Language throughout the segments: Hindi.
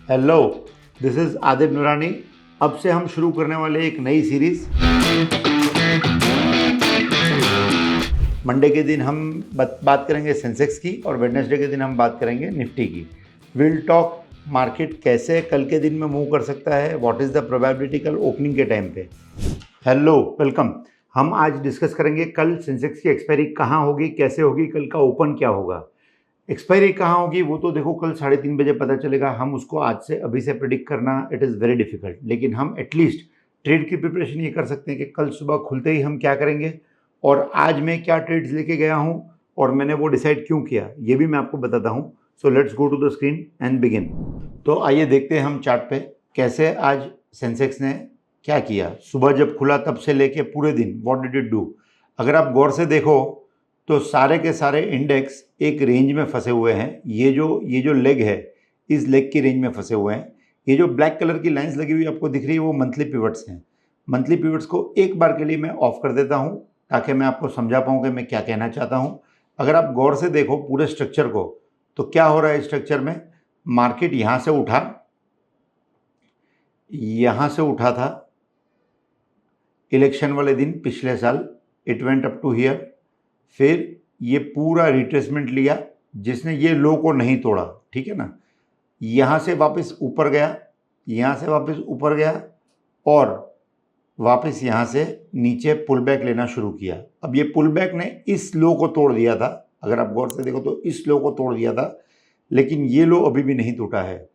हेलो, दिस इज़ आदिब नूरानी। अब से हम शुरू करने वाले एक नई सीरीज़। मंडे के दिन हम बात करेंगे सेंसेक्स की और वेडनेसडे के दिन हम बात करेंगे निफ्टी की। विल टॉक मार्केट कैसे कल के दिन में मूव कर सकता है, व्हाट इज़ द प्रोबेबिलिटी कल ओपनिंग के टाइम पे। Hello, welcome. हम आज डिस्कस करेंगे कल सेंसेक्स की एक्सपायरी कहाँ होगी, कैसे होगी, कल का ओपन क्या होगा। एक्सपायरी कहाँ होगी वो तो देखो कल 3:30 बजे पता चलेगा। हम उसको आज से अभी से प्रिडिक्ट करना इट इज़ वेरी डिफिकल्ट, लेकिन हम एटलीस्ट ट्रेड की प्रिपरेशन ये कर सकते हैं कि कल सुबह खुलते ही हम क्या करेंगे और आज मैं क्या ट्रेड्स लेके गया हूँ और मैंने वो डिसाइड क्यों किया, ये भी मैं आपको बताता हूँ। So let's go to the screen and begin. तो आइए देखते हैं हम चार्ट पे कैसे आज सेंसेक्स ने क्या किया। सुबह जब खुला तब से लेके पूरे दिन व्हाट डिड इट डू। अगर आप गौर से देखो तो सारे के सारे इंडेक्स एक रेंज में फंसे हुए हैं। ये जो लेग है, इस लेग की रेंज में फंसे हुए हैं। ये जो ब्लैक कलर की लाइंस लगी हुई आपको दिख रही है वो मंथली पिवट्स हैं। मंथली पिवट्स को एक बार के लिए मैं ऑफ कर देता हूँ ताकि मैं आपको समझा पाऊँ कि मैं क्या कहना चाहता हूँ। अगर आप गौर से देखो पूरे स्ट्रक्चर को तो क्या हो रहा है इस स्ट्रक्चर में। मार्केट यहाँ से उठा था इलेक्शन वाले दिन पिछले साल। It went up to here, फिर ये पूरा रिट्रेसमेंट लिया जिसने ये लो को नहीं तोड़ा, ठीक है ना। यहाँ से वापस ऊपर गया, यहाँ से वापस ऊपर गया और वापस यहाँ से नीचे पुल बैक लेना शुरू किया। अब ये पुल बैक ने इस लो को तोड़ दिया था, अगर आप गौर से देखो तो इस लो को तोड़ दिया था, लेकिन ये लो अभी भी नहीं टूटा है।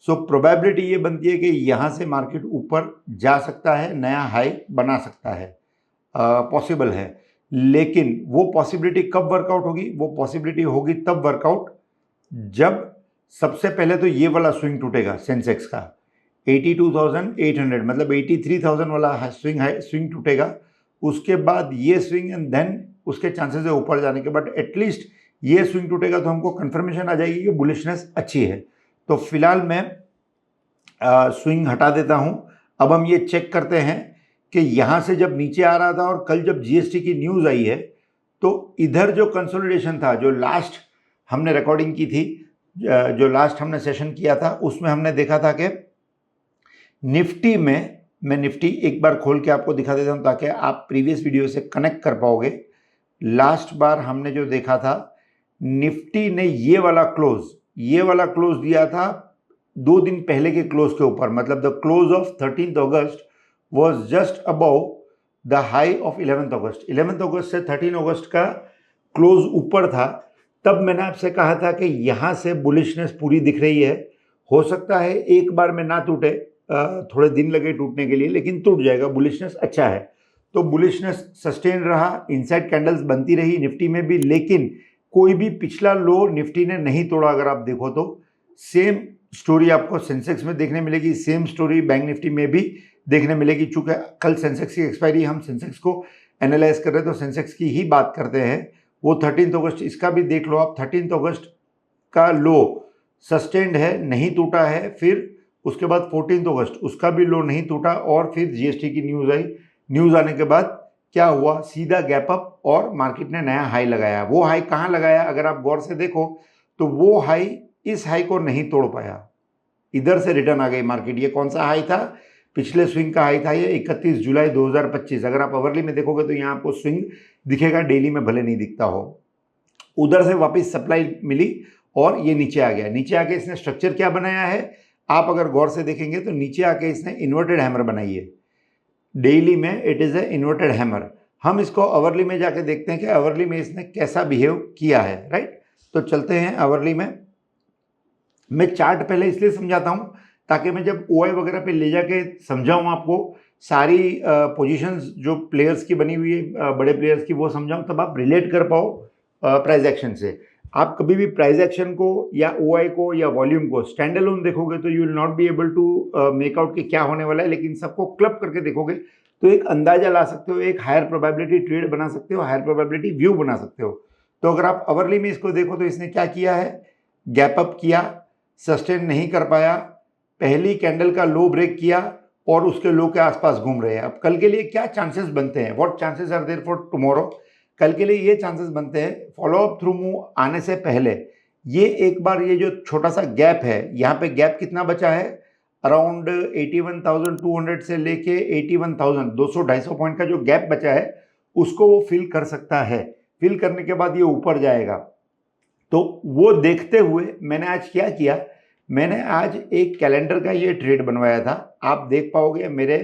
सो प्रोबेबिलिटी ये बनती है कि यहाँ से मार्केट ऊपर जा सकता है, नया हाई बना सकता है, पॉसिबल है। लेकिन वो पॉसिबिलिटी कब वर्कआउट होगी? वो पॉसिबिलिटी होगी तब वर्कआउट जब सबसे पहले तो ये वाला स्विंग टूटेगा सेंसेक्स का 82,800, मतलब 83,000 वाला स्विंग टूटेगा। उसके बाद ये स्विंग एंड देन उसके चांसेस है ऊपर जाने के। बट एटलीस्ट ये स्विंग टूटेगा तो हमको कंफर्मेशन आ जाएगी कि बुलिशनेस अच्छी है। तो फिलहाल मैं स्विंग हटा देता हूं। अब हम ये चेक करते हैं कि यहाँ से जब नीचे आ रहा था और कल जब जीएसटी की न्यूज़ आई है तो इधर जो कंसोलिडेशन था, जो लास्ट हमने रिकॉर्डिंग की थी, जो लास्ट हमने सेशन किया था, उसमें हमने देखा था कि निफ्टी में, मैं निफ्टी एक बार खोल के आपको दिखा देता हूँ ताकि आप प्रीवियस वीडियो से कनेक्ट कर पाओगे। लास्ट बार हमने जो देखा था, निफ्टी ने ये वाला क्लोज दिया था 2 दिन पहले के क्लोज के ऊपर, मतलब the close of 13 August was just above the high of 11th August. 11th अगस्त से 13 अगस्त का क्लोज ऊपर था। तब मैंने आपसे कहा था कि यहाँ से बुलिशनेस पूरी दिख रही है। हो सकता है एक बार में ना टूटे, थोड़े दिन लगे टूटने के लिए, लेकिन टूट जाएगा। बुलिशनेस अच्छा है। तो बुलिशनेस सस्टेन रहा, इनसाइड कैंडल्स बनती रही निफ्टी में भी, लेकिन कोई भी पिछला लो निफ्टी ने नहीं तोड़ा। अगर आप देखो तो सेम स्टोरी आपको सेंसेक्स में देखने मिलेगी, सेम स्टोरी बैंक निफ्टी में भी देखने मिलेगी। चूंकि कल सेंसेक्स की एक्सपायरी, हम सेंसेक्स को एनालाइज कर रहे हैं तो सेंसेक्स की ही बात करते हैं। वो 13 अगस्त, इसका भी देख लो आप, 13 अगस्त का लो सस्टेन्ड है, नहीं टूटा है। फिर उसके बाद 14 अगस्त, उसका भी लो नहीं टूटा और फिर जीएसटी की न्यूज़ आई। न्यूज़ आने के बाद क्या हुआ, सीधा गैप अप और मार्केट ने नया हाई लगाया। वो हाई कहाँ लगाया, अगर आप गौर से देखो तो वो हाई, इस हाई को नहीं तोड़ पाया, इधर से रिटर्न आ गई मार्केट। ये कौन सा हाई था? पिछले स्विंग का हाई था ये 31 जुलाई 2025। अगर आप अवरली में देखोगे तो यहाँ आपको स्विंग दिखेगा, डेली में भले नहीं दिखता हो। उधर से वापस सप्लाई मिली और ये नीचे आ गया। नीचे आके इसने स्ट्रक्चर क्या बनाया है, आप अगर गौर से देखेंगे तो नीचे आके इसने इन्वर्टेड हैमर बनाई है। डेली में it is a inverted hammer. हम इसको अवरली में जाके देखते हैं कि अवरली में इसने कैसा बिहेव किया है, राइट। तो चलते हैं अवरली में। मैं चार्ट पहले इसलिए समझाता हूँ ताकि मैं जब ओआई वगैरह पे ले जाके समझाऊँ आपको सारी पोजीशंस जो प्लेयर्स की बनी हुई है, बड़े प्लेयर्स की, वो समझाऊँ, तब आप रिलेट कर पाओ प्राइस एक्शन से। आप कभी भी प्राइस एक्शन को या ओआई को या वॉल्यूम को स्टैंड अलोन देखोगे तो you will not be able to make out कि क्या होने वाला है, लेकिन सबको क्लब करके देखोगे तो एक अंदाजा ला सकते हो, एक हायर प्रोबेबिलिटी ट्रेड बना सकते हो, हायर प्रोबेबिलिटी व्यू बना सकते हो। तो अगर आप अवरली में इसको देखो तो इसने क्या किया है, गैप अप किया, सस्टेन नहीं कर पाया, पहली कैंडल का लो ब्रेक किया और उसके लो के आसपास घूम रहे हैं। अब कल के लिए क्या चांसेस बनते हैं, what chances are there for tomorrow? कल के लिए ये चांसेस बनते हैं, फॉलो अप थ्रू मूव आने से पहले ये एक बार ये जो छोटा सा गैप है, यहाँ पे गैप कितना बचा है, अराउंड 81,200 से लेके 81,000, 200-250 पॉइंट का जो गैप बचा है उसको वो फिल कर सकता है। फिल करने के बाद ये ऊपर जाएगा। तो वो देखते हुए मैंने आज क्या किया, मैंने आज एक कैलेंडर का ये ट्रेड बनवाया था। आप देख पाओगे मेरे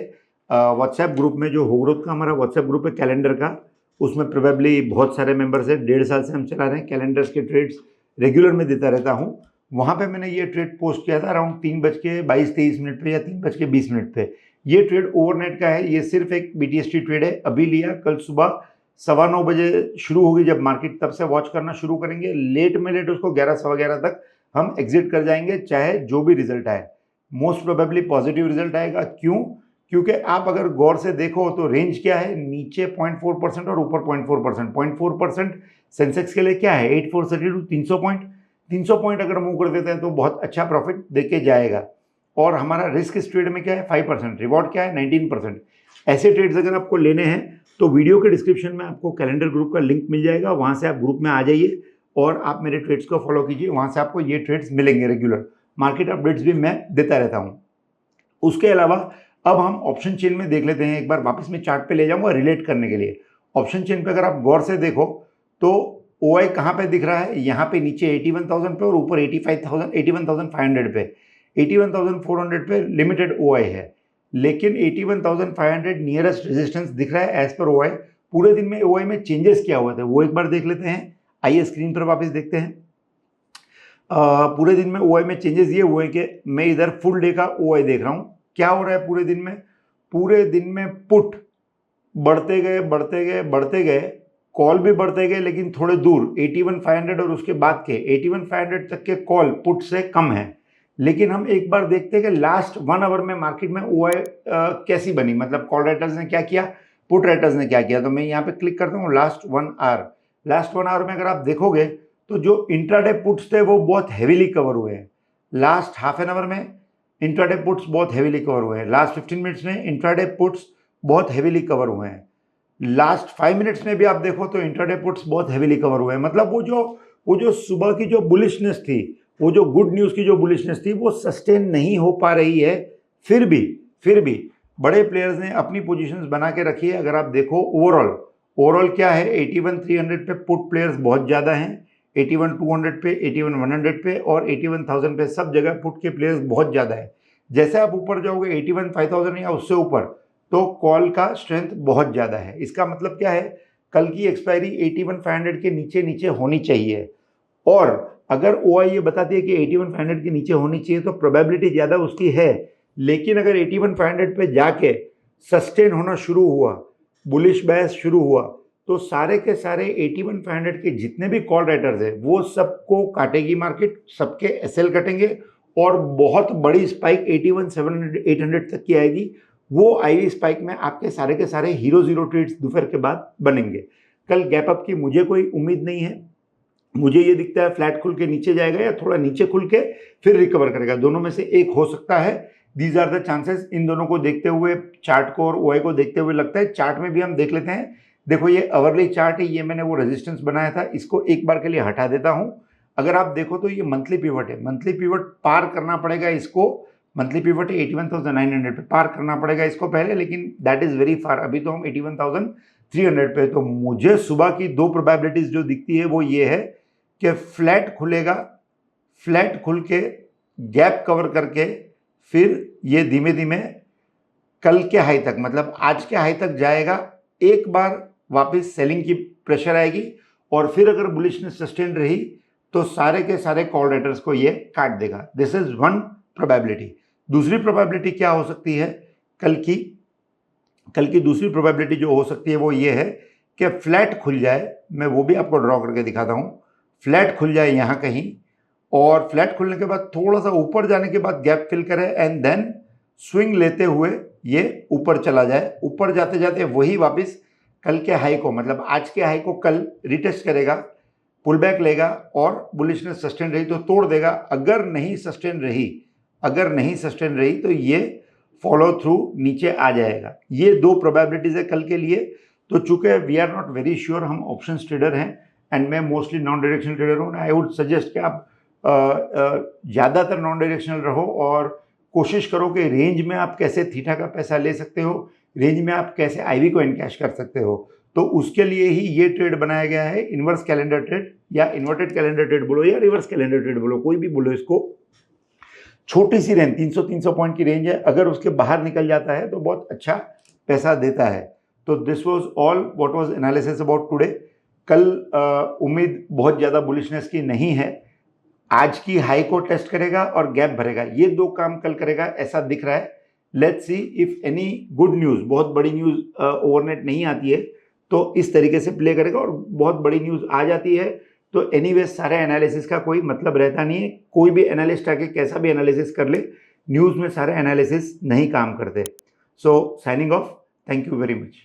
व्हाट्सएप ग्रुप में, जो होग्रोथ का हमारा व्हाट्सएप ग्रुप है कैलेंडर का, उसमें प्रोबेबली बहुत सारे मेंबर्स हैं। 1.5 साल से हम चला रहे हैं कैलेंडर्स के ट्रेड्स, रेगुलर में देता रहता हूँ। वहाँ पे मैंने ये ट्रेड पोस्ट किया था अराउंड 3:22-23 पे या 3:20 पे। ये ट्रेड ओवरनाइट का है, ये सिर्फ एक BTST ट्रेड है। अभी लिया, कल सुबह 9:15 बजे शुरू होगी जब मार्केट, तब से वॉच करना शुरू करेंगे। लेट में लेट उसको 11-11:15 तक हम एग्जिट कर जाएंगे, चाहे जो भी रिजल्ट आए। मोस्ट प्रोबेबली पॉजिटिव रिजल्ट आएगा। क्यों? क्योंकि आप अगर गौर से देखो तो रेंज क्या है, नीचे 0.4% और ऊपर 0.4%। 0.4% सेंसेक्स के लिए क्या है, 8432, 300 पॉइंट। 300 पॉइंट अगर मूव कर देते हैं तो बहुत अच्छा प्रॉफिट देके जाएगा। और हमारा रिस्क इस ट्रेड में क्या है, 5%। रिवॉर्ड क्या है, 19%। ऐसे ट्रेड्स अगर आपको लेने हैं तो वीडियो के डिस्क्रिप्शन में आपको कैलेंडर ग्रुप का लिंक मिल जाएगा, वहाँ से आप ग्रुप में आ जाइए और आप मेरे ट्रेड्स को फॉलो कीजिए। वहाँ से आपको ये ट्रेड्स मिलेंगे। रेगुलर मार्केट अपडेट्स भी मैं देता रहता हूँ। उसके अलावा अब हम ऑप्शन चेन में देख लेते हैं। एक बार वापस मैं चार्ट पे ले जाऊंगा रिलेट करने के लिए। ऑप्शन चेन पे अगर आप गौर से देखो तो OI कहाँ पे दिख रहा है, यहाँ पे नीचे 81,000 पे और ऊपर 85,000, 81,500 पे। 81,400 पे लिमिटेड OI है, लेकिन 81,500 नियरेस्ट रेजिस्टेंस दिख रहा है एज पर OI। पूरे दिन में OI में चेंजेस क्या हुए थे वो एक बार देख लेते हैं। आइए स्क्रीन पर वापस देखते हैं। पूरे दिन में OI में चेंजेस ये हुए कि मैं इधर फुल डे का OI देख रहा हूँ। क्या हो रहा है पूरे दिन में, पूरे दिन में पुट बढ़ते गए बढ़ते गए बढ़ते गए, कॉल भी बढ़ते गए, लेकिन थोड़े दूर 81,500 और उसके बाद के 81,500 तक के कॉल पुट से कम है। लेकिन हम एक बार देखते हैं कि लास्ट 1 आवर में मार्केट में OI कैसी बनी, मतलब कॉल राइटर्स ने क्या किया, पुट राइटर्स ने क्या किया। तो मैं यहाँ पे क्लिक करता हूँ लास्ट 1 आवर। लास्ट 1 आवर में अगर आप देखोगे तो जो इंट्राडे पुट्स थे वो बहुत हेवीली कवर हुए हैं। लास्ट हाफ एन आवर में इंट्राडे पुट्स बहुत हेवीली कवर हुए हैं। लास्ट 15 मिनट्स में इंट्राडे पुट्स बहुत हेवीली कवर हुए हैं। लास्ट 5 मिनट्स में भी आप देखो तो इंट्राडे पुट्स बहुत हेवीली कवर हुए हैं। मतलब वो जो सुबह की जो बुलिशनेस थी, वो जो गुड न्यूज़ की जो बुलिशनेस थी, वो सस्टेन नहीं हो पा रही है। फिर भी बड़े प्लेयर्स ने अपनी पोजीशंस बना के रखी है। अगर आप देखो ओवरऑल क्या है, 81,300 पे पुट प्लेयर्स बहुत ज़्यादा हैं, 81,200 पे, 81,100 पे और 81,000 पे सब जगह पुट के प्लेयर्स बहुत ज़्यादा है। जैसे आप ऊपर जाओगे 81,500 या उससे ऊपर, तो कॉल का स्ट्रेंथ बहुत ज़्यादा है। इसका मतलब क्या है, कल की एक्सपायरी 81,500 के नीचे नीचे होनी चाहिए। और अगर OI ये बताती है कि 81,500 के नीचे होनी चाहिए तो प्रोबेबिलिटी ज़्यादा उसकी है। लेकिन अगर 81,500 पे जाके सस्टेन होना शुरू हुआ, बुलिश बैस शुरू हुआ, तो सारे के सारे 81,500 के जितने भी कॉल राइटर्स हैं वो सबको काटेगी मार्केट, सबके SL कटेंगे और बहुत बड़ी स्पाइक 81,700, 800 तक की आएगी। वो आई स्पाइक में आपके सारे के सारे हीरो ट्रेड्स दोपहर के बाद बनेंगे। कल गैप अप की मुझे कोई उम्मीद नहीं है। मुझे ये दिखता है फ्लैट खुल के नीचे जाएगा या थोड़ा नीचे खुल के फिर रिकवर करेगा, दोनों में से एक हो सकता है। These are the chances. इन दोनों को देखते हुए, चार्ट को और OI को देखते हुए लगता है। चार्ट में भी हम देख लेते हैं। देखो ये अवरली चार्ट है, ये मैंने वो रेजिस्टेंस बनाया था, इसको एक बार के लिए हटा देता हूँ। अगर आप देखो तो ये मंथली पिवट है। मंथली पिवट पार करना पड़ेगा इसको। मंथली पिवट 81,900 पे पार करना पड़ेगा इसको पहले, लेकिन दैट इज़ वेरी फार। अभी तो हम 81,300 पे। तो मुझे सुबह की 2 प्रोबेबिलिटीज़ जो दिखती है वो ये है कि फ्लैट खुलेगा, फ्लैट खुल के गैप कवर करके फिर ये धीमे धीमे कल के हाई तक, मतलब आज के हाई तक जाएगा। एक बार वापस सेलिंग की प्रेशर आएगी और फिर अगर बुलिशनेस सस्टेन रही तो सारे के सारे कॉल राइटर्स को ये काट देगा। This is one probability. दूसरी प्रोबेबिलिटी क्या हो सकती है, कल की दूसरी प्रोबेबिलिटी जो हो सकती है वो ये है कि फ्लैट खुल जाए। मैं वो भी आपको ड्रॉ करके दिखाता हूँ। फ्लैट खुल जाए यहाँ कहीं और फ्लैट खुलने के बाद थोड़ा सा ऊपर जाने के बाद गैप फिल करे एंड देन स्विंग लेते हुए ये ऊपर चला जाए। ऊपर जाते जाते वही वापस कल के हाई को, मतलब आज के हाई को कल रिटेस्ट करेगा, पुल बैक लेगा और बुलिशनेस सस्टेन रही तो तोड़ देगा। अगर नहीं सस्टेन रही तो ये फॉलो थ्रू नीचे आ जाएगा। ये 2 प्रोबेबिलिटीज है कल के लिए। तो चूंकि we are not very sure, हम ऑप्शंस ट्रेडर हैं एंड मैं मोस्टली नॉन डायरेक्शनल ट्रेडर हूँ, आई वुड सजेस्ट कि आप ज़्यादातर नॉन डायरेक्शनल रहो और कोशिश करो कि रेंज में आप कैसे थीटा का पैसा ले सकते हो, रेंज में आप कैसे आईवी को इनकैश कर सकते हो। तो उसके लिए ही ये ट्रेड बनाया गया है, इन्वर्स कैलेंडर ट्रेड या इन्वर्टेड कैलेंडर ट्रेड बोलो या रिवर्स कैलेंडर ट्रेड बोलो, कोई भी बोलो इसको। छोटी सी रेंज 300 पॉइंट की रेंज है, अगर उसके बाहर निकल जाता है तो बहुत अच्छा पैसा देता है। तो this was all what was analysis about today. कल उम्मीद बहुत ज़्यादा बुलिशनेस की नहीं है। आज की हाई को टेस्ट करेगा और गैप भरेगा, ये दो काम कल करेगा ऐसा दिख रहा है। Let's see if any good news, बहुत बड़ी न्यूज़ ओवरनाइट नहीं आती है तो इस तरीके से प्ले करेगा, और बहुत बड़ी न्यूज़ आ जाती है तो एनीवे सारे एनालिसिस का कोई मतलब रहता नहीं है। कोई भी एनालिस्ट आके कैसा भी एनालिसिस कर ले, न्यूज़ में सारे एनालिसिस नहीं काम करते। So signing off, thank you very much.